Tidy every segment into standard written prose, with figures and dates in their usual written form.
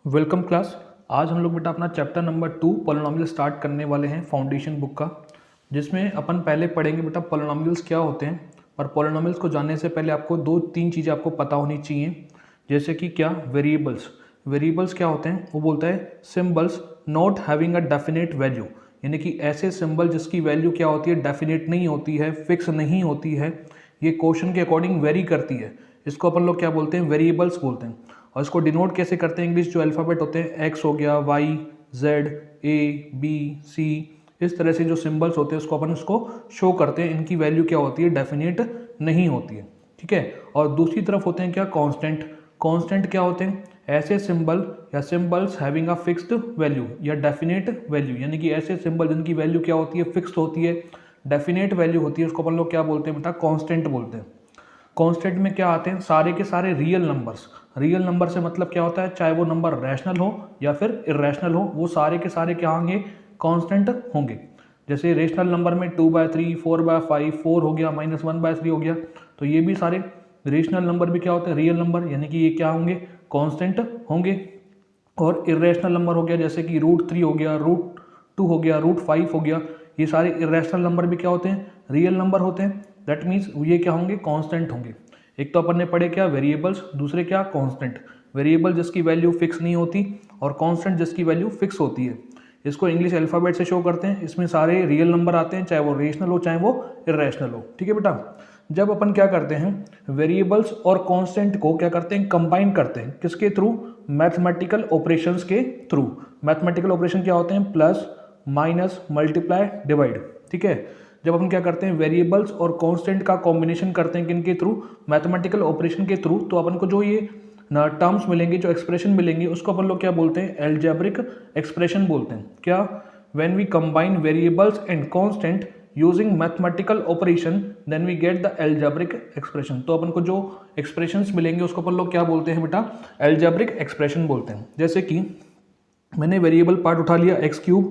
Welcome class. आज हम लोग बेटा अपना चैप्टर नंबर 2 पॉलिनॉमियल स्टार्ट करने वाले हैं फाउंडेशन बुक का, जिसमें अपन पहले पढ़ेंगे बेटा पॉलिनॉमियल्स क्या होते हैं। और पॉलिनॉमियल्स को जानने से पहले आपको दो तीन चीज़ें आपको पता होनी चाहिए, जैसे कि क्या वेरिएबल्स। वेरिएबल्स क्या होते हैं? वो बोलता है symbols not having a definite value, यानी कि ऐसे सिंबल जिसकी वैल्यू क्या होती है, डेफिनेट नहीं होती है, फिक्स नहीं होती है, ये क्वेश्चन के अकॉर्डिंग वेरी करती है। इसको अपन लोग क्या बोलते हैं? वेरिएबल्स बोलते हैं। और इसको डिनोट कैसे करते हैं? इंग्लिश जो अल्फ़ाबेट होते हैं, एक्स हो गया, वाई, जेड, ए, बी, सी, इस तरह से जो सिंबल्स होते हैं उसको अपन उसको शो करते हैं। इनकी वैल्यू क्या होती है? डेफिनेट नहीं होती है। ठीक है। और दूसरी तरफ होते हैं क्या? कांस्टेंट। कांस्टेंट क्या होते हैं? ऐसे सिंबल या symbols having a fixed value या डेफिनेट वैल्यू, यानी कि ऐसे सिंबल जिनकी वैल्यू क्या होती है? फिक्स्ड होती है, डेफिनेट वैल्यू होती है, उसको अपन लोग क्या बोलते हैं बेटा? कांस्टेंट बोलते हैं। कांस्टेंट में क्या आते हैं? सारे के सारे रियल नंबर्स। रियल नंबर से मतलब क्या होता है? चाहे वो नंबर रैशनल हो या फिर इरेशनल हो, वो सारे के सारे क्या होंगे? कांस्टेंट होंगे। जैसे रेशनल नंबर में 2/3, 4/5, 4 हो गया, -1/3 हो गया, तो ये भी सारे रेशनल नंबर भी क्या होते हैं? रियल नंबर, यानी कि ये क्या होंगे? कांस्टेंट होंगे। और इरेशनल नंबर हो गया, जैसे कि √3 हो गया, √2 हो गया, √5 हो गया, ये सारे इरेशनल नंबर भी क्या होते हैं? रियल नंबर होते हैं। दैट मीन्स ये क्या होंगे? कांस्टेंट होंगे। एक तो अपन ने पढ़े क्या? वेरिएबल्स, दूसरे क्या? कांस्टेंट। वेरिएबल जिसकी वैल्यू फिक्स नहीं होती और कांस्टेंट जिसकी वैल्यू फिक्स होती है। इसको इंग्लिश अल्फ़ाबेट से शो करते हैं। इसमें सारे रियल नंबर आते हैं, चाहे वो रेशनल हो चाहे वो इरेशनल हो। ठीक है बेटा। जब अपन क्या करते हैं? वेरिएबल्स और कांस्टेंट को क्या करते हैं? कंबाइन करते हैं। किसके थ्रू? मैथमेटिकल ऑपरेशंस के थ्रू। मैथमेटिकल ऑपरेशन क्या होते हैं? Plus, minus, multiply, divide. ठीक है। जब हम क्या करते हैं? वेरिएबल्स और कांस्टेंट का कॉम्बिनेशन करते हैं, किनके थ्रू? मैथमेटिकल ऑपरेशन के थ्रू। तो अपन को जो ये ना टर्म्स मिलेंगे, जो एक्सप्रेशन मिलेंगे, उसको अपन लोग क्या बोलते हैं? एल्जेब्रिक एक्सप्रेशन बोलते हैं। क्या? When we combine variables and constant using mathematical operation then we get the algebraic expression. तो अपन को जो एक्सप्रेशंस मिलेंगे उसको अपन लोग क्या बोलते हैं बेटा? एल्जेब्रिक एक्सप्रेशन बोलते हैं। जैसे कि मैंने वेरिएबल पार्ट उठा लिया x³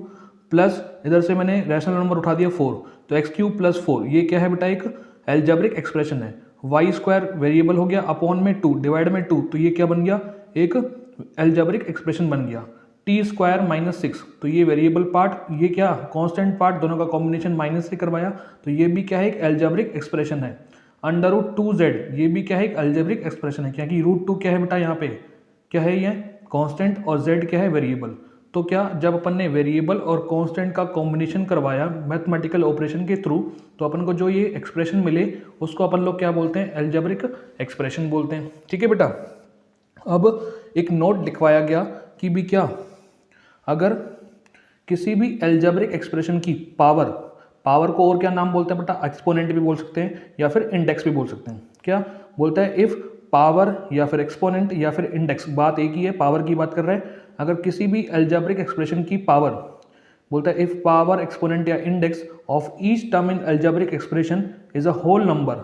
प्लस इधर से मैंने रैशनल नंबर उठा दिया 4, तो x³ + 4 ये क्या है बेटा? एक एल्जेब्रिक एक्सप्रेशन है। y² वेरिएबल हो गया, अपॉन में 2, डिवाइड में 2, तो ये क्या बन गया? एक एल्जेब्रिक एक्सप्रेशन बन गया। t² - 6, तो ये वेरिएबल पार्ट, ये क्या? कांस्टेंट पार्ट, दोनों का कॉम्बिनेशन माइनस से करवाया, तो ये भी क्या है? एक एल्जेब्रिक एक्सप्रेशन है। √2z, ये भी क्या है? एक एल्जेब्रिक एक्सप्रेशन है, क्योंकि √2 क्या है बेटा? यहाँ पे क्या है? ये कांस्टेंट, और z क्या है? वेरिएबल। तो क्या, जब अपन ने वेरिएबल और कांस्टेंट का कॉम्बिनेशन करवाया मैथमेटिकल ऑपरेशन के थ्रू, तो अपन को जो ये एक्सप्रेशन मिले उसको अपन लोग क्या बोलते हैं? एल्जेब्रिक एक्सप्रेशन बोलते हैं। ठीक है बेटा। अब एक नोट लिखवाया गया कि भी क्या, अगर किसी भी एल्जेब्रिक एक्सप्रेशन की पावर, पावर को और क्या नाम बोलते हैं बेटा? एक्सपोनेंट भी बोल सकते हैं या फिर इंडेक्स भी बोल सकते हैं। क्या बोलता है? इफ पावर या फिर एक्सपोनेंट या फिर इंडेक्स, बात एक ही है, पावर की बात कर रहे हैं। अगर किसी भी एल्जेब्रिक एक्सप्रेशन की पावर, बोलता है इफ पावर, एक्सपोनेंट या index of each term in algebraic expression is a whole number.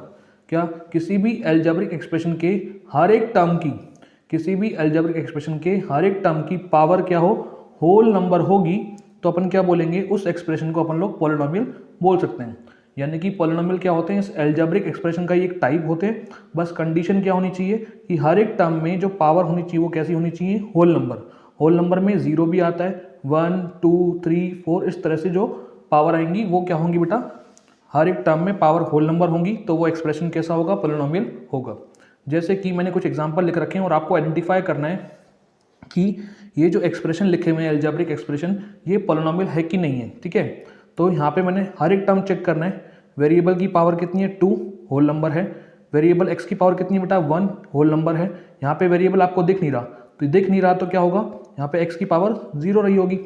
क्या? किसी भी एल्जेब्रिक एक्सप्रेशन के हर एक टर्म की, किसी भी एल्जेब्रिक एक्सप्रेशन के हर एक टर्म की पावर क्या हो? होल नंबर होगी, तो अपन क्या बोलेंगे? उस एक्सप्रेशन को अपन लोग पॉलिनॉमियल बोल सकते हैं। यानी कि पॉलिनॉमियल क्या होते हैं? इस एल्जेब्रिक एक्सप्रेशन का ही एक टाइप होते हैं। बस कंडीशन क्या होनी चाहिए कि हर एक टर्म में जो पावर होनी चाहिए वो कैसी होनी चाहिए? Whole number. होल नंबर में 0 भी आता है, 1, 2, 3, 4, इस तरह से जो पावर आएंगी वो क्या होंगी बेटा? हर एक टर्म में पावर होल नंबर होंगी, तो वो एक्सप्रेशन कैसा होगा? पॉलिनॉमियल होगा। जैसे कि मैंने कुछ एग्जांपल लिख रखे हैं और आपको आइडेंटिफाई करना है कि ये जो एक्सप्रेशन लिखे हुए हैं एल्जेब्रिक एक्सप्रेशन, ये पॉलिनॉमियल है कि नहीं है। ठीक है। तो यहाँ पे मैंने हर एक टर्म चेक करना है। वेरिएबल की पावर कितनी है? 2, होल नंबर है। वेरिएबल x की पावर कितनी है बेटा? 1, होल नंबर है। यहाँ पे वेरिएबल आपको दिख नहीं रहा, तो दिख नहीं रहा तो क्या होगा? यहाँ पे x की पावर 0 रही होगी,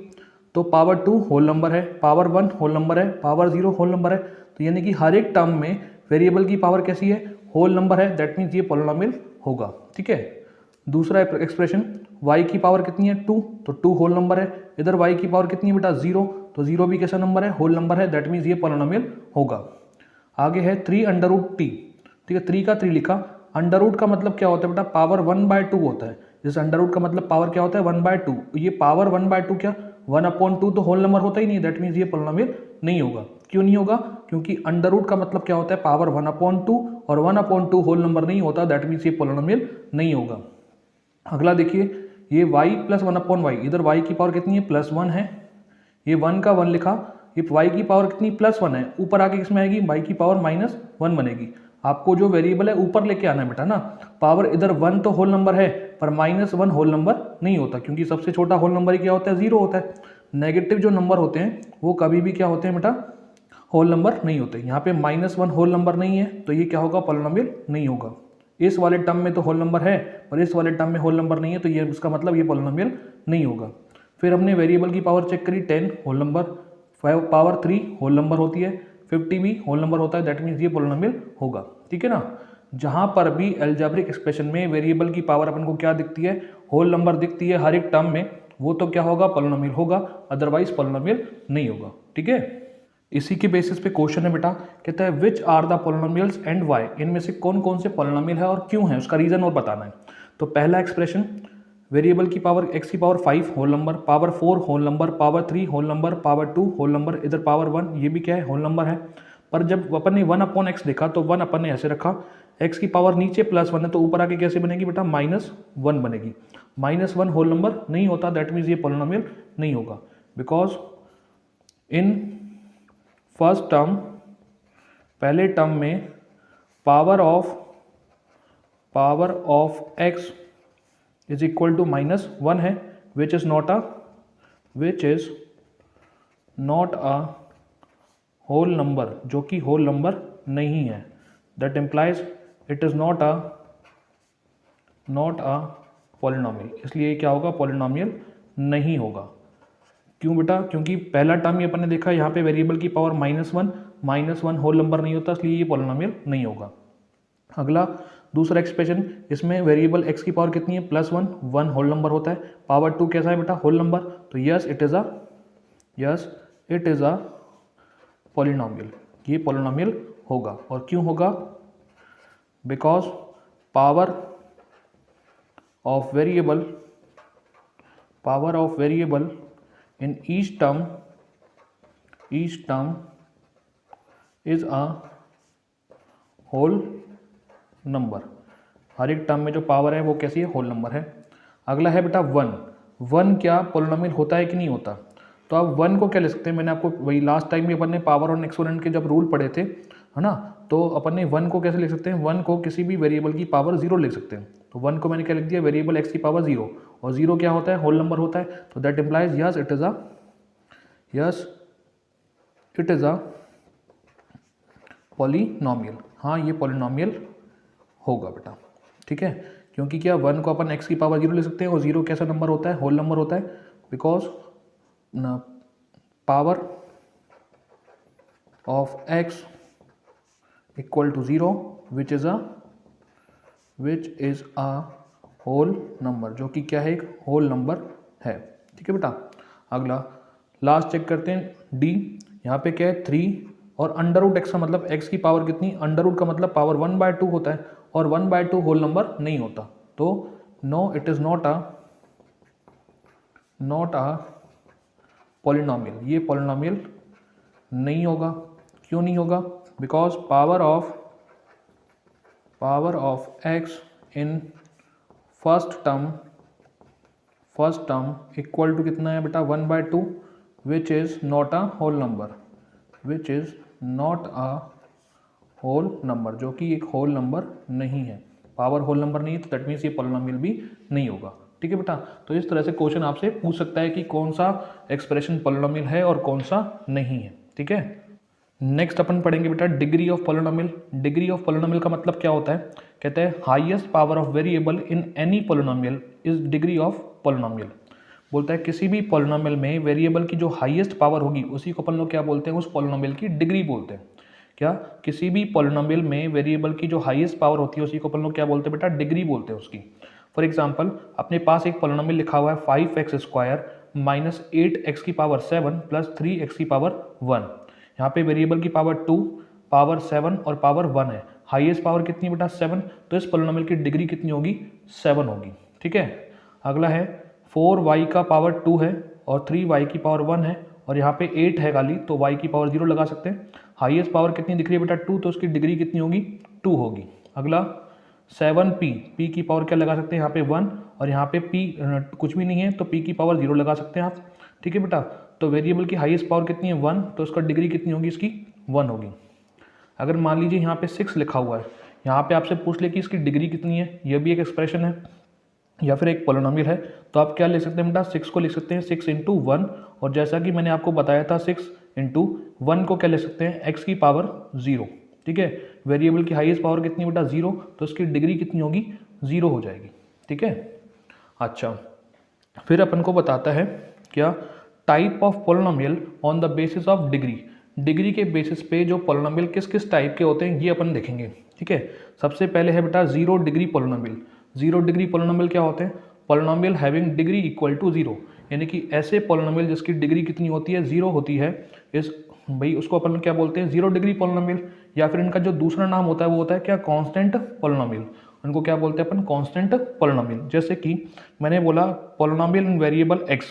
तो पावर 2 होल नंबर है, पावर 1 होल नंबर है, पावर 0 होल नंबर है। तो यानी कि हर एक टर्म में वेरिएबल की पावर कैसी है? होल नंबर है। दैट मीन्स ये पॉलिनॉमियल होगा। ठीक है। दूसरा एक्सप्रेशन, y की पावर कितनी है? 2, तो 2 होल नंबर है। इधर y की पावर कितनी है बेटा? 0, तो 0 भी कैसा नंबर है? होल नंबर है। दैट मीन्स ये पॉलिनॉमियल होगा। आगे है 3√t। ठीक है, 3 का 3 लिखा। अंडर रूट का मतलब क्या होता है बेटा? पावर 1/2 होता है। जैसे अंडर रूट का मतलब पावर क्या होता है? 1/2। ये पावर 1/2 क्या? 1/2 तो होल नंबर होता ही नहीं। दैट मीन्स ये पॉलिनॉमियल नहीं होगा। क्यों नहीं होगा? क्योंकि अंडर रूट का मतलब क्या होता है? पावर 1/2, और 1/2 होल नंबर नहीं होता। दैट मीन्स ये पॉलिनॉमियल नहीं होगा। अगला देखिए, ये y प्लस 1/y, इधर y की पावर कितनी है +1 है, ये 1 का 1 लिखा, ये y की पावर कितनी +1 है, ऊपर आके किसमें आएगी y की पावर -1 बनेगी। आपको जो वेरिएबल है ऊपर लेके आना है बेटा ना, पावर इधर 1 तो होल नंबर है पर -1 होल नंबर नहीं होता, क्योंकि सबसे छोटा होल नंबर ही क्या होता है 0 होता है। नेगेटिव जो नंबर होते हैं वो कभी भी क्या होते हैं बेटा होल नंबर नहीं होते। यहाँ पे -1 होल नंबर नहीं है तो ये क्या होगा पॉलिनोमियल नहीं होगा। इस वाले टर्म में तो होल नंबर है पर इस वाले टर्म में होल नंबर नहीं है, तो ये इसका मतलब ये पॉलिनोमियल नहीं होगा। फिर हमने वेरिएबल की पावर चेक करी 10 whole number, power 3 whole number होती है, 50 भी होल नंबर होता है, दैट मीन्स ये पॉलिनोमियल होगा। ठीक है ना, जहाँ पर भी एल्जेब्रिक एक्सप्रेशन में वेरिएबल की पावर अपन को क्या दिखती है होल नंबर दिखती है हर एक टर्म में, वो तो क्या होगा पॉलिनोमियल होगा, अदरवाइज पॉलिनोमियल नहीं होगा। ठीक है, इसी के बेसिस पे क्वेश्चन है बेटा, कहता है which are the polynomials and why, इनमें से कौन कौन से पॉलिनोमियल है और क्यों है, उसका रीजन और बताना है। तो पहला एक्सप्रेशन वेरिएबल की पावर x की power 5 whole number, power 4 whole number, power 3 whole number, power 2 whole number, इधर पावर 1 ये भी क्या है होल नंबर है। पर जब अपन ने 1/x देखा तो 1 अपन ने ऐसे रखा, x की पावर नीचे +1 है तो ऊपर आके कैसे बनेगी बेटा -1 बनेगी। -1 होल नंबर नहीं होता, दैट मीन्स ये पॉलिनोमियल नहीं होगा, बिकॉज इन फर्स्ट टर्म पहले टर्म में power of x is equal to -1 है, which is not a whole number, जो कि होल नंबर नहीं है। That implies it is not a polynomial, इसलिए ये क्या होगा पॉलिनोमियल नहीं होगा। क्यों बेटा, क्योंकि पहला टर्म ये अपन ने देखा यहाँ पे वेरिएबल की पावर -1 होल नंबर नहीं होता, इसलिए ये पॉलिनोमियल नहीं होगा। अगला दूसरा एक्सप्रेशन, इसमें वेरिएबल x की पावर कितनी है +1 होल नंबर होता है, पावर 2 कैसा है बेटा होल नंबर, तो yes it is a polynomial, ये पॉलिनोमियल होगा। और क्यों होगा, because power of variable in each term is a whole number, हर एक टर्म में जो पावर है वो कैसी है होल नंबर है। अगला है बेटा 1 क्या पॉलिनोमियल होता है कि नहीं होता, तो अब 1 को क्या लिख सकते हैं, मैंने आपको वही लास्ट टाइम भी अपन ने पावर और एक्सपोनेंट के जब रूल पढ़े थे है ना, तो अपन ने 1 को कैसे लिख सकते हैं, 1 को किसी भी वेरिएबल की पावर 0 लिख सकते हैं। तो 1 को मैंने क्या लिख दिया वेरिएबल x की पावर 0, और 0 क्या होता है होल नंबर होता है, तो that implies yes it is a polynomial, हाँ ये पॉलिनोमियल होगा बेटा। ठीक है, क्योंकि क्या 1 को अपन x की पावर 0 लिख सकते हैं और 0 कैसा नंबर होता है होल नंबर होता है, because power of x equal to 0 which is a whole number, जो कि क्या है एक होल नंबर है। ठीक है बेटा, अगला लास्ट चेक करते हैं d, यहाँ पे क्या है 3 और √x का मतलब x की पावर कितनी, √ का मतलब पावर 1/2 होता है और 1/2 होल नंबर नहीं होता, तो no it is not a polynomial, ये पॉलिनोमियल नहीं होगा। क्यों नहीं होगा, because power of x in first term equal to कितना है बेटा 1/2 which is not a whole number, जो कि एक होल नंबर नहीं है, पावर होल नंबर नहीं है, तो दैट मीन्स ये पॉलिनोमियल भी नहीं होगा। ठीक है बेटा, तो इस तरह से क्वेश्चन आपसे पूछ सकता है कि कौन सा एक्सप्रेशन पॉलिनोमियल है और कौन सा नहीं है। ठीक है, नेक्स्ट अपन पढ़ेंगे बेटा degree of polynomial. Degree of polynomial का मतलब क्या होता है, कहते हैं highest power of variable in any polynomial is degree of polynomial. बोलता है किसी भी पॉलिनोमियल में वेरिएबल की जो हाईएस्ट पावर होगी उसी को अपन लोग क्या बोलते हैं, उस पॉलिनोमियल की डिग्री बोलते हैं। क्या, किसी भी पॉलिनोमियल में वेरिएबल की जो हाईएस्ट पावर होती है उसी को अपन लोग क्या बोलते हैं बेटा डिग्री बोलते हैं उसकी। फॉर एग्जाम्पल अपने पास एक पॉलिनोमियल लिखा हुआ है 5x² - 8x की पावर 7 + 3x की पावर 1। यहाँ पे वेरिएबल की पावर 2, पावर 7 और पावर 1 है, हाईएस्ट पावर कितनी बेटा 7, तो इस पॉलिनोमियल की डिग्री कितनी होगी 7 होगी। ठीक है, अगला है 4y का पावर 2 है और 3y की पावर 1 है और यहाँ पे 8 है खाली, तो y की पावर 0 लगा सकते हैं। हाईएस्ट पावर कितनी दिख रही है बेटा 2, तो उसकी डिग्री कितनी होगी 2 होगी। अगला 7p, p की पावर क्या लगा सकते हैं यहाँ पे 1, और यहाँ पे p कुछ भी नहीं है तो p की पावर 0 लगा सकते हैं आप। ठीक है बेटा, तो वेरिएबल की हाईएस्ट पावर कितनी है 1, तो उसका डिग्री कितनी होगी इसकी 1 होगी। अगर मान लीजिए यहाँ पे 6 लिखा हुआ है, यहाँ पे आपसे पूछ ले कि इसकी डिग्री कितनी है, यह भी एक एक्सप्रेशन है या फिर एक पोलिनोमियल है, तो आप क्या लिख सकते हैं बेटा, 6 को लिख सकते हैं 6 इंटू 1, और जैसा कि मैंने आपको बताया था 6 इंटू 1 को क्या लिख सकते हैं x की पावर 0। ठीक है, वेरिएबल की हाईएस्ट पावर कितनी बेटा 0, तो इसकी डिग्री कितनी होगी 0 हो जाएगी। ठीक है, अच्छा फिर अपन को बताता है क्या, type of polynomial on the basis of degree. Degree के बेसिस पे जो पोलिनोमियल किस किस टाइप के होते हैं ये अपन देखेंगे। ठीक है, सबसे पहले है बेटा 0 डिग्री पोलिनोमियल। 0 डिग्री पोलिनोमियल क्या होते हैं, polynomial having degree equal to 0, यानी कि ऐसे पोलिनोमियल जिसकी डिग्री कितनी होती है 0 होती है, इस भाई उसको अपन क्या बोलते हैं 0 डिग्री पोलिनोमियल, या फिर इनका जो दूसरा नाम होता है वो होता है क्या, कांस्टेंट पोलिनोमियल। उनको क्या बोलते हैं अपन, कांस्टेंट पोलिनोमियल। जैसे कि मैंने बोला पोलिनोमियल इन वेरिएबल x,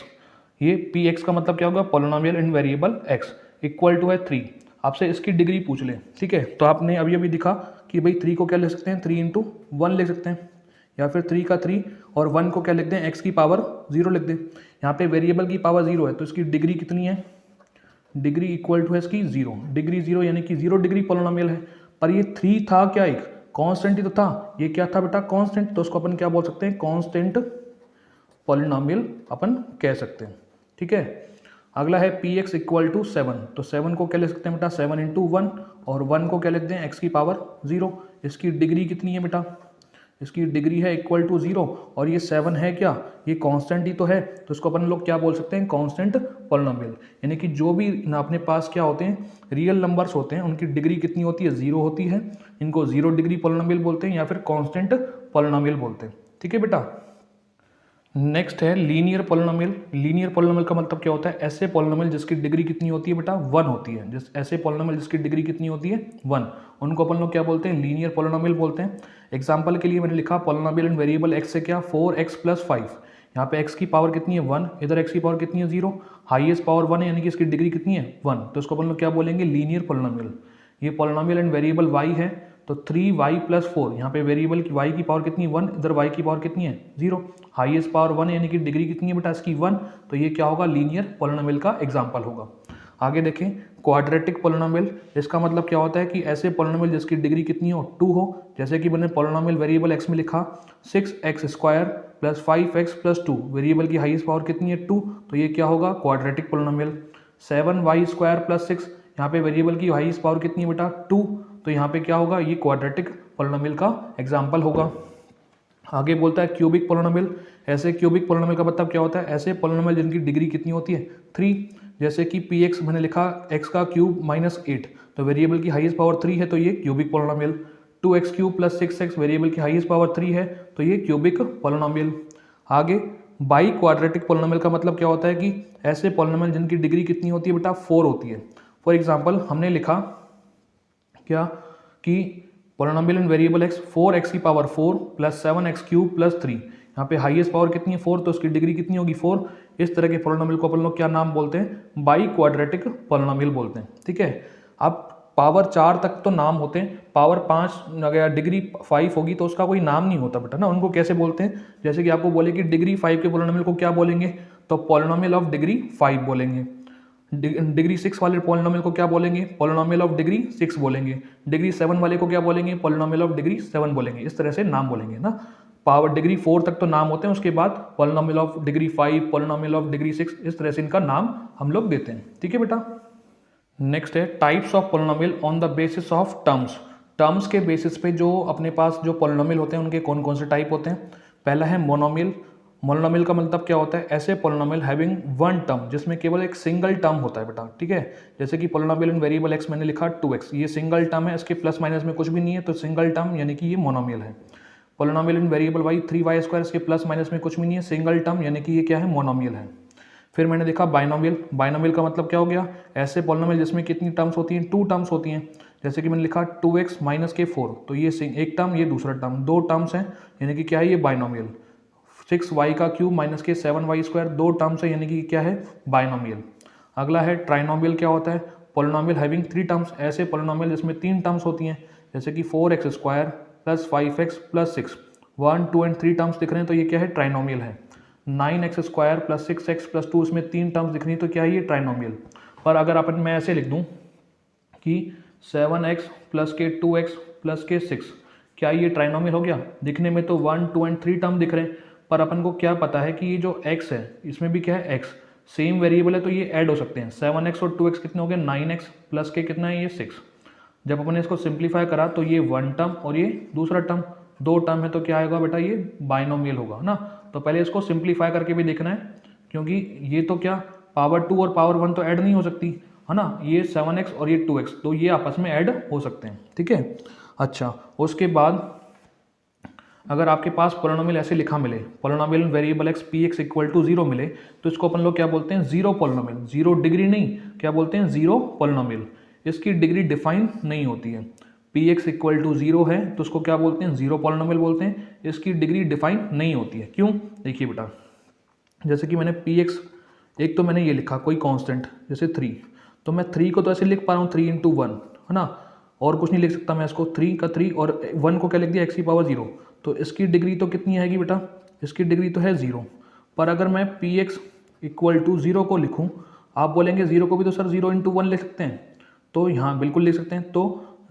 ये px का मतलब क्या होगा, polynomial in variable x equal to है 3। आपसे इसकी डिग्री पूछ ले, ठीक है, तो आपने अभी अभी दिखा कि भाई 3 को क्या लिख सकते हैं 3 इंटू 1 लिख सकते हैं, या फिर 3 का 3 और 1 को क्या लिख दें x की पावर 0 लिख दें। यहाँ पे वेरिएबल की पावर 0 है तो इसकी डिग्री कितनी है, डिग्री इक्वल टू है इसकी 0, डिग्री 0 यानी कि 0 डिग्री पोलिनोमियल है। पर ये 3 था क्या, एक कांस्टेंट ही तो था, ये क्या था बेटा कांस्टेंट, तो उसको अपन क्या बोल सकते हैं, कांस्टेंट पोलिनोमियल अपन कह सकते हैं। ठीक है, अगला है px इक्वल टू 7, तो 7 को क्या लिख सकते हैं बेटा 7 इंटू 1, और 1 को क्या लिख दें x की पावर 0। इसकी डिग्री कितनी है बेटा, इसकी डिग्री है इक्वल टू 0, और ये 7 है क्या, ये कांस्टेंट ही तो है, तो इसको अपन लोग क्या बोल सकते हैं, कांस्टेंट पोलिनोमियल। यानी कि जो भी अपने पास क्या होते हैं, रियल नंबर्स होते हैं, उनकी डिग्री कितनी होती है 0 होती है, इनको 0 डिग्री पोलिनोमियल बोलते हैं या फिर कांस्टेंट पोलिनोमियल बोलते हैं। ठीक है बेटा, नेक्स्ट है लीनियर पोलिनोमियल। लीनियर पोलिनोमियल का मतलब क्या होता है, ऐसे पोलिनोमियल जिसकी डिग्री कितनी होती है बेटा 1 होती है, ऐसे पोलिनोमियल जिसकी डिग्री कितनी होती है 1, उनको अपन लोग क्या बोलते हैं, लीनियर पोलिनोमियल बोलते हैं। एग्जांपल के लिए मैंने लिखा पोलिनोमियल इन वेरिएबल x से क्या 4x प्लस 5, यहाँ पे x की पावर कितनी है 1, इधर x की पावर कितनी है 0, हाईएस्ट पावर 1 है यानी कि इसकी डिग्री कितनी है 1, तो इसको अपन लोग क्या बोलेंगे, लीनियर पोलिनोमियल। ये पोलिनोमियल इन वेरिएबल y है, तो 3y प्लस 4, यहाँ पे वेरिएबल की y की पावर कितनी है 1, इधर y की पावर कितनी है 0, हाईएस्ट पावर 1 यानी कि डिग्री कितनी है बेटा इसकी 1, तो ये क्या होगा, लीनियर पोलिनोमियल का एग्जांपल होगा। आगे देखें क्वाड्रेटिक पोलिनोमियल, इसका मतलब क्या होता है कि ऐसे पोलिनोमियल जिसकी डिग्री कितनी हो 2 हो, जैसे कि मैंने पोलिनोमियल वेरिएबल x में लिखा 6x square plus 5x plus 2, variable की हाईएस्ट पावर कितनी है 2, तो ये क्या होगा, quadratic polynomial. 7y square plus 6, यहाँ पे वेरिएबल की हाईएस्ट पावर कितनी है बेटा 2, तो यहाँ पे क्या होगा, ये क्वाड्रेटिक पोलिनोमियल का एग्जाम्पल होगा। आगे बोलता है क्यूबिक पोलिनोमियल। ऐसे क्यूबिक पोलिनोमियल का मतलब क्या होता है, ऐसे पोलिनोमियल जिनकी डिग्री कितनी होती है 3, जैसे कि px मैंने लिखा x का क्यूब माइनस 8, तो वेरिएबल की हाईएस्ट पावर 3 है तो ये cubic polynomial. 2x cube plus 6x, variable की हाईएस्ट पावर 3 है तो ये क्यूबिक पोलिनोमियल। आगे बाई क्वाड्रेटिक पोलिनोमियल का मतलब क्या होता है कि ऐसे पोलिनोमियल जिनकी डिग्री कितनी होती है बेटा 4 होती है। फॉर एग्जाम्पल हमने लिखा क्या कि polynomial in variable x 4x की power 4 plus 7x cube plus 3, यहाँ पे हाईएस्ट पावर कितनी है 4, तो उसकी डिग्री कितनी होगी 4। इस तरह के पोलिनोमियल को अपन लोग क्या नाम बोलते हैं, बाई क्वाड्रेटिक पोलिनोमियल बोलते हैं। ठीक है, अब पावर 4 तक तो नाम होते हैं, पावर 5 अगर डिग्री 5 होगी तो उसका कोई नाम नहीं होता बेटा ना, उनको कैसे बोलते हैं, जैसे कि आपको बोले कि डिग्री 5 के पोलिनोमियल को क्या बोलेंगे, तो पोलिनोमियल ऑफ डिग्री 5 बोलेंगे। डिग्री 6 वाले पोलिनोमियल को क्या बोलेंगे, पोलिनोमियल ऑफ डिग्री 6 बोलेंगे। डिग्री 7 वाले को क्या बोलेंगे, पोलिनोमियल ऑफ डिग्री 7 बोलेंगे। इस तरह से नाम बोलेंगे ना, पावर डिग्री 4 तक तो नाम होते हैं, उसके बाद polynomial of degree 5, polynomial of degree 6, इस तरह से इनका नाम हम लोग देते हैं। ठीक है बेटा, नेक्स्ट है types of polynomial on the basis of terms. Terms के बेसिस पे जो अपने पास जो पोलिनोमियल होते हैं उनके कौन कौन से टाइप होते हैं। पहला है मोनोमियल। मोनोमियल का मतलब क्या होता है, ऐसे पोलिनोमियल हैविंग वन टर्म, जिसमें केवल एक सिंगल टर्म होता है बेटा। ठीक है, जैसे कि पोलिनोमियल इन वेरिएबल x मैंने लिखा 2x, ये सिंगल टर्म है, इसके प्लस माइनस में कुछ भी नहीं है, तो सिंगल टर्म यानी कि ये मोनोमियल है। Polynomial in variable y 3y square, इसके प्लस माइनस में कुछ भी नहीं है, सिंगल टर्म यानी कि ये क्या है, मोनोमियल है। फिर मैंने देखा बाइनोमियल। बाइनोमियल का मतलब क्या हो गया, ऐसे पोलिनोमियल जिसमें कितनी टर्म्स होती हैं, 2 टर्म्स होती हैं। जैसे कि मैंने लिखा 2x माइनस के 4, तो ये एक टर्म, ये दूसरा टर्म, 2 टर्म्स हैं, यानी कि क्या है, ये बाइनोमियल। 6y का क्यूब माइनस के 7y स्क्वायर, 2 टर्म्स है, यानी कि क्या है, बाइनोमियल। अगला है ट्राइनोमियल। क्या होता है, पोलिनोमियल हैविंग 3 टर्म्स, ऐसे पोलिनोमियल जिसमें 3 टर्म्स होती हैं, जैसे कि 4x square plus 5x plus 6, 1 2 and 3 terms दिख रहे हैं तो ये क्या है, ट्राइनोमियल है। 9x² प्लस 6x प्लस 2, इसमें 3 टर्म्स दिख रही है तो क्या है, ये ट्राइनोमियल। पर अगर अपन मैं ऐसे लिख दूँ कि 7x प्लस के 2x प्लस के 6, क्या ये ट्राइनोमियल हो गया? दिखने में तो 1 2 एंड 3 टर्म दिख रहे हैं, पर अपन को क्या पता है कि ये जो x है इसमें भी क्या है, x सेम वेरिएबल है तो ये ऐड हो सकते हैं। 7x और 2x कितने हो गए, 9x प्लस के कितना है, ये 6। जब अपन ने इसको सिंप्लीफाई करा तो ये 1 टर्म और ये दूसरा टर्म, 2 टर्म है तो क्या आएगा बेटा, ये बाइनोमियल होगा ना। तो पहले इसको सिंप्लीफाई करके भी देखना है, क्योंकि ये तो क्या पावर 2 और पावर 1 तो ऐड नहीं हो सकती है ना, ये 7x और ये 2x तो ये आपस में ऐड हो सकते हैं, ठीक है। अच्छा, उसके बाद अगर आपके पास पोलिनोमियल ऐसे लिखा मिले, polynomial variable x p x equal to 0 मिले, तो इसको अपन लोग क्या बोलते हैं, जीरो पोलिनोमियल। जीरो डिग्री नहीं, क्या बोलते हैं, जीरो पोलिनोमियल। इसकी डिग्री डिफाइन नहीं होती है। पी एक्स इक्वल टू 0 है तो उसको क्या बोलते हैं, जीरो पोलिनोमियल बोलते हैं। इसकी डिग्री डिफाइन नहीं होती है। क्यों? देखिए बेटा, जैसे कि मैंने पी एक्स, एक तो मैंने ये लिखा कोई कांस्टेंट जैसे 3, तो मैं 3 को तो ऐसे लिख पा रहा हूँ 3 इंटू 1, है ना, और कुछ नहीं लिख सकता मैं इसको। 3 का 3 और 1 को क्या लिख दिया, एक्स की पावर 0। तो इसकी डिग्री तो कितनी आएगी बेटा, इसकी डिग्री तो है 0। पर अगर मैं पी एक्स इक्वल टू 0 को लिखूँ, आप बोलेंगे 0 को भी तो सर 0 इंटू 1 लिख सकते हैं, तो यहाँ बिल्कुल लिख सकते हैं। तो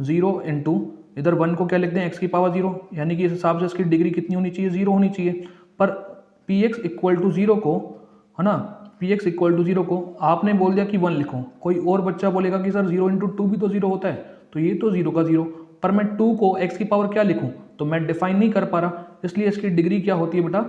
0 इंटू इधर 1 को क्या लिख दें, एक्स की पावर 0, यानी कि इस हिसाब से इसकी डिग्री कितनी होनी चाहिए, 0 होनी चाहिए। पर पी एक्स इक्वल टू 0 को, है ना, पी एक्स इक्वल टू 0 को आपने बोल दिया कि 1 लिखो, कोई और बच्चा बोलेगा कि सर 0 इंटू 2 भी तो 0 होता है, तो ये तो 0 का 0। पर मैं 2 को x की पावर क्या लिखूं, तो मैं डिफाइन नहीं कर पा रहा, इसलिए इसकी डिग्री क्या होती है बेटा,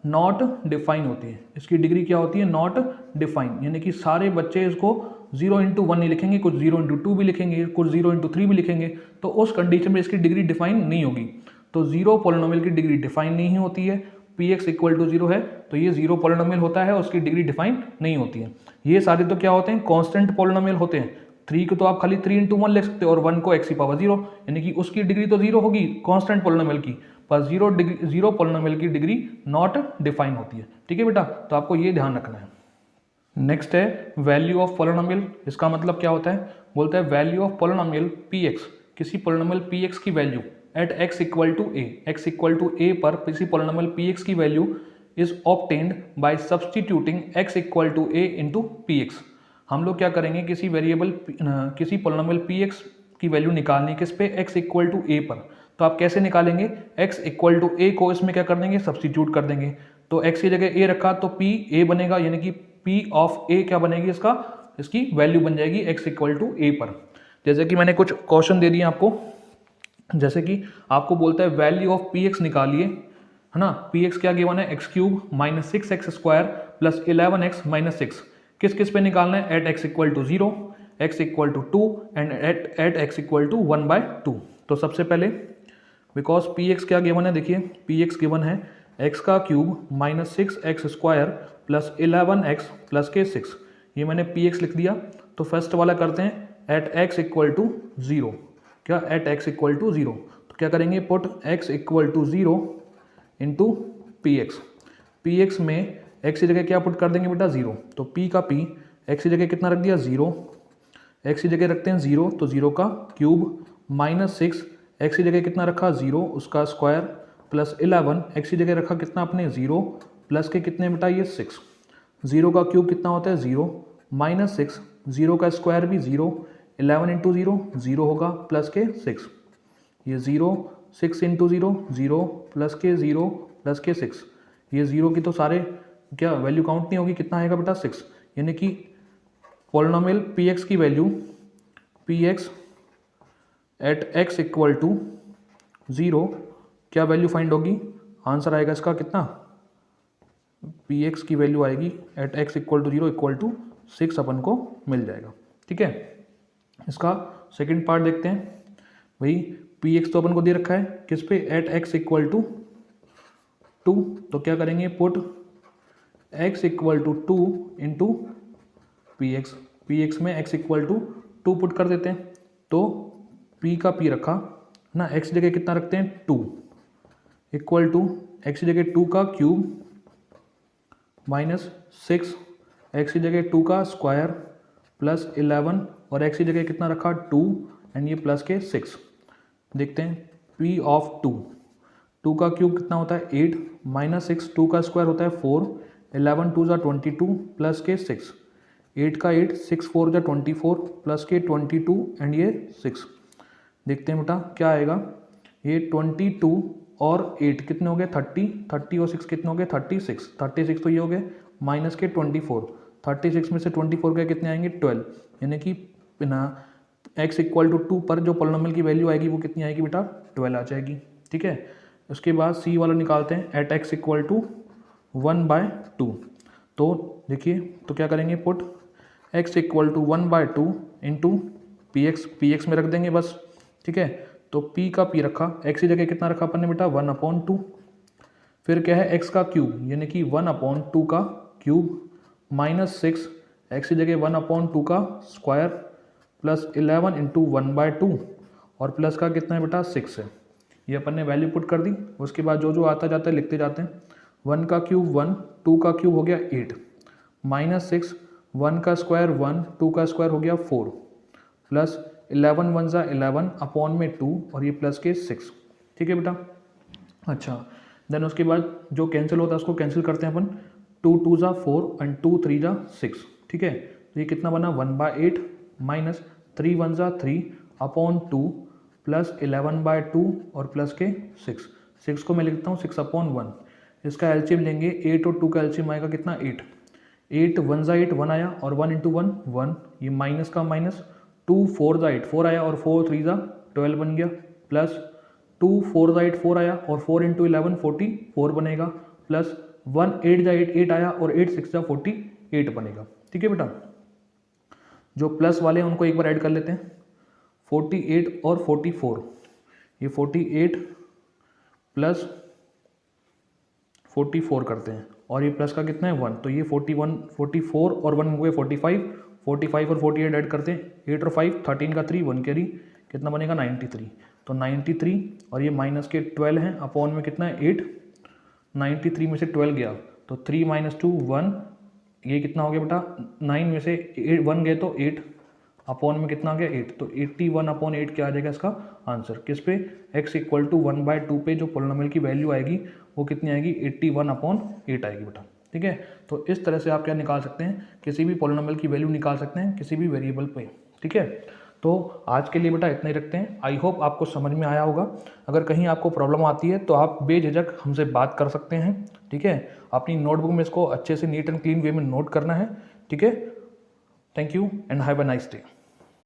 नॉट डिफाइन होती है। इसकी डिग्री क्या होती है, नॉट डिफाइन, यानी कि सारे बच्चे इसको 0 इंटू 1 नहीं लिखेंगे, कुछ 0 इंटू 2 भी लिखेंगे, कुछ 0 इंटू 3 भी लिखेंगे, तो उस कंडीशन में इसकी डिग्री डिफाइन नहीं होगी। तो जीरो पोलिनोमियल की डिग्री डिफाइन नहीं होती है। पी एक्स इक्वल टू 0 है तो ये जीरो पोलिनोमियल होता है, उसकी डिग्री डिफाइन नहीं होती है। ये सारे तो क्या होते हैं, कांस्टेंट पोलिनोमियल होते हैं। 3 को तो आप खाली 3 इंटू 1 लिख सकते हो, और 1 को एक्स की पावर 0, यानी कि उसकी डिग्री तो 0 होगी कांस्टेंट पोलिनोमियल की, पर जीरो पोलिनोमियल की डिग्री नॉट डिफाइन होती है। ठीक है बेटा, तो आपको ये ध्यान रखना है। नेक्स्ट है वैल्यू ऑफ पोलिनोमियल। इसका मतलब क्या होता है, बोलता है value of polynomial P X, किसी पोलिनोमियल पी एक्स की value at x equal to A, X equal to A पर किसी पोलिनोमियल पी एक्स की value is obtained by substituting X equal to A into P X. हम लोग क्या करेंगे, किसी वेरिएबल किसी पोलिनोमियल पी एक्स की वैल्यू निकालनी किस पे, एक्स इक्वल टू ए पर। तो आप कैसे निकालेंगे, एक्स इक्वल टू ए को इसमें क्या कर देंगे, सब्सटीट्यूट कर देंगे। तो एक्स की जगह ए रखा तो पी ए बनेगा, यानी कि पी ऑफ ए क्या बनेगी, इसकी वैल्यू बन जाएगी एक्स इक्वल टू ए पर। जैसे कि मैंने कुछ क्वेश्चन दे दिए आपको, जैसे कि आपको बोलता है वैल्यू ऑफ पी एक्स निकालिए, है ना। पी एक्स क्या गिवन है, x cube minus 6x² plus 11x minus 6। किस किस पे निकालना है, at x equal to 0, x equal to 2 and at x equal to 1/2। तो सबसे पहले बिकॉज पी एक्स क्या गिवन है, देखिए पी एक्स गिवन है एक्स का cube minus 6x² plus 11x plus के 6। ये मैंने पी एक्स लिख दिया। तो फर्स्ट वाला करते हैं, एट एक्स इक्वल टू 0, क्या एट एक्स इक्वल टू 0, तो क्या करेंगे, put x equal to 0 into P x. P x में x की जगह क्या पुट कर देंगे बेटा, 0, तो p का p, x की जगह कितना रख दिया, 0, x की जगह रखते हैं 0, तो 0 का क्यूब माइनस 6, x की जगह कितना रखा, 0 उसका स्क्वायर प्लस 11, x की जगह रखा कितना अपने 0 प्लस के कितने बेटा, ये 6। 0 का क्यूब कितना होता है, 0 माइनस 6, 0 का स्क्वायर भी 0, 11 इंटू 0 0 होगा प्लस के 6, ये 0, 6 इंटू 0 0 प्लस के 0 प्लस के 6, ये 0 की तो सारे क्या वैल्यू काउंट नहीं होगी, कितना आएगा बेटा 6। यानी कि पोलिनोमियल पी एक्स की value p x at x equal to 0 क्या वैल्यू फाइंड होगी, आंसर आएगा इसका कितना, पी एक्स की वैल्यू आएगी at x equal to 0 equal to 6 अपन को मिल जाएगा। ठीक है, इसका सेकंड पार्ट देखते हैं। भाई पी एक्स तो अपन को दे रखा है किस पे, एट एक्स इक्वल टू 2, तो क्या करेंगे, put x equal to 2 into P x. P x में x इक्वल टू 2 पुट कर देते हैं, तो p का p रखा ना, x जगह कितना रखते हैं 2, इक्वल टू x जगह 2 का क्यूब माइनस 6, x की जगह 2 का स्क्वायर प्लस 11, और x की जगह कितना रखा 2 एंड ये प्लस के 6। देखते हैं p ऑफ 2 का क्यूब कितना होता है 8 माइनस 6 2 का स्क्वायर होता है 4 11 2 ज़ा 22 प्लस के 6 8 का 8 6 4 ज़ा 24 प्लस के 22 एंड ये 6। देखते हैं बेटा क्या आएगा। ये 22 और 8 कितने हो गए 30 और 6 कितने हो गए 36 तो ये हो गए माइनस के 24 36 में से 24 के कितने आएंगे 12 यानी कि बिना x इक्वल टू 2 पर जो पोलिनोमियल की वैल्यू आएगी वो कितनी आएगी बेटा 12 आ जाएगी। ठीक है, उसके बाद c वाला निकालते हैं एट x इक्वल टू 1/2। तो देखिए तो क्या करेंगे put x equal to 1/2 into px में रख देंगे बस। ठीक है, तो p का p रखा, x की जगह कितना रखा अपन ने बेटा 1/2। फिर क्या है x का क्यूब यानी कि 1/2 का क्यूब माइनस 6 x की जगह 1/2 का स्क्वायर प्लस 11 इंटू 1/2 और प्लस का कितना है बेटा 6 है। ये अपन ने वैल्यू पुट कर दी। उसके बाद जो जो आता जाता है लिखते जाते हैं। 1 का क्यूब 1 2 का क्यूब हो गया 8 माइनस 6 1 का स्क्वायर 1 2 का स्क्वायर हो गया 4 प्लस 11 1 ज़ा 11 अपॉन में 2 और ये प्लस के 6। ठीक है बेटा। अच्छा देन उसके बाद जो कैंसिल होता है उसको कैंसिल करते हैं अपन। 2 2 ज़ा 4 एंड 2 3 ज़ा 6। ठीक है, तो ये कितना बना 1/8 माइनस 3 1 ज़ा 3 अपॉन 2 प्लस 11/2 और प्लस के 6 को मैं लिखता हूँ 6/1। इसका एलसीएम लेंगे 8 और 2 का एलसीएम आएगा कितना 8 1 ज़ा 8 1 आया और 1 इंटू 1 1 ये माइनस का माइनस 2 4 ज़ा 8 4 आया और 4 3 ज़ा 12 बन गया प्लस 2 4 ज़ा 8 4 आया और 4 इंटू 11 44 बनेगा प्लस 1 8 ज़ा 8 8 आया और 8 6 ज़ा 48 बनेगा। ठीक है बेटा, जो प्लस वाले हैं उनको एक बार ऐड कर लेते हैं 48 और 44। ये 48 प्लस 44 करते हैं और ये प्लस का कितना है 1 तो ये 41 44 और 1 हुए 45 और 48 ऐड करते हैं 8 और 5 13 का 3 1 कैरी कितना बनेगा 93। तो 93 और ये माइनस के 12 हैं अपॉन में कितना है 8 93 में से 12 गया तो 3 - 2 1 ये कितना हो गया बेटा 9 में से 1 गए तो 8 अपॉन में कितना आ गया 8 तो 81/8 क्या आ जाएगा इसका आंसर। किस पे x इक्वल टू 1/2 पे जो पोलिनोमियल की वैल्यू आएगी वो कितनी आएगी 81/8 आएगी बेटा। ठीक है, तो इस तरह से आप क्या निकाल सकते हैं किसी भी पोलिनोमियल की वैल्यू निकाल सकते हैं किसी भी वेरिएबल पे। ठीक है, तो आज के लिए बेटा इतना ही रखते हैं। आई होप आपको समझ में आया होगा। अगर कहीं आपको प्रॉब्लम आती है तो आप बेझिझक हमसे बात कर सकते हैं। ठीक है, अपनी नोटबुक में इसको अच्छे से नीट एंड क्लीन वे में नोट करना है। ठीक है, thank you and have a nice day.